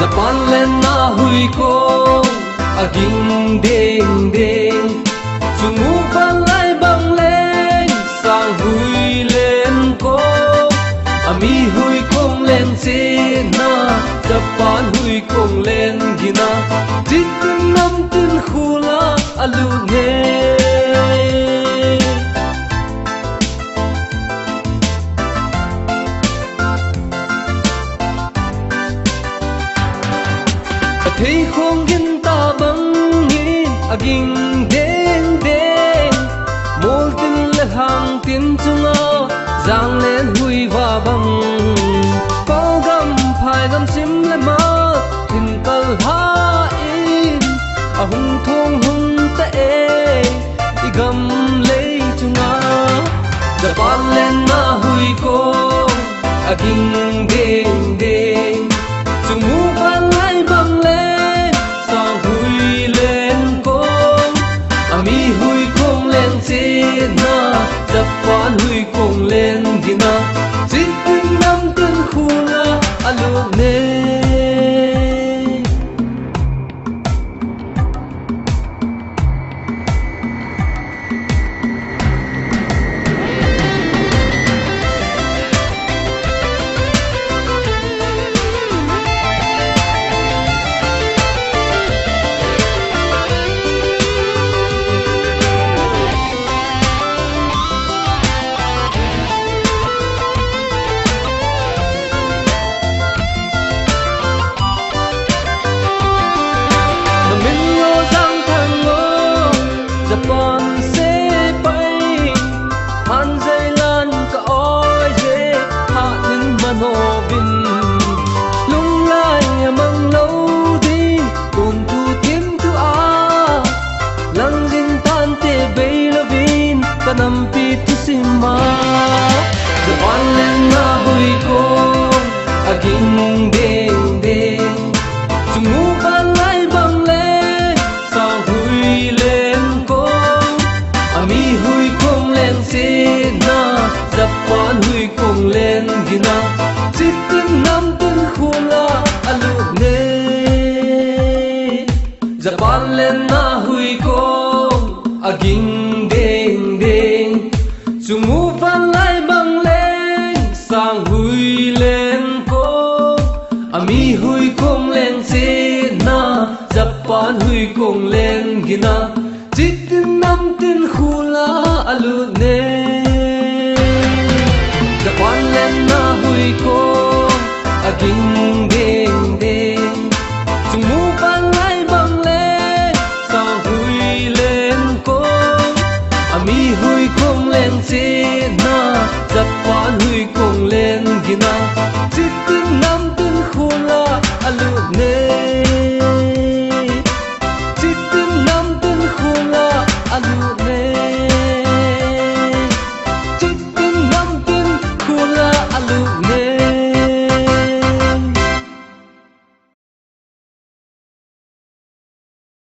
Japan len na hui ko aging ding ding chungu ban lai bang len sang hui len ko ami hui kong len che na Japan hui kong len gina tin nam tin khula alu ne thấy không gin ta băng nhìn aging đen đen môi tin là hàng tin chung ao giang lên hui và băng có gam phải gam sim lên má tin cờ ha in à hung thong hung tệ đi gam lấy chung ao Japan lên na hui ko aging đen đen chung mu ban lai băng lên sao hui lên con ami hui kong lên trên na Japan hui kong lên gina chỉ tin nam tin khula alu ne Japan sẽ bay han dây lan cả oi dễ hạ đến mà nô vinh lung lai mang lâu đi tồn thu kiếm thu a lăng dinh tan tê bay la vin ta nằm pi tu sima Japan lên na hui ko aging đen đen chung mu ban lai bang lên sao hui lên ami hui kong lên xe na Japan hui kong lên gina chỉ tin nam tin khula alu ne Japan lên na hui kong aging đen đen chung mu van lai bang lên sang hui lên ko ami hui kong lên xe na Japan hui kong lên gina chỉ tin nam tin khula alu ne Japan lên na hui ko aging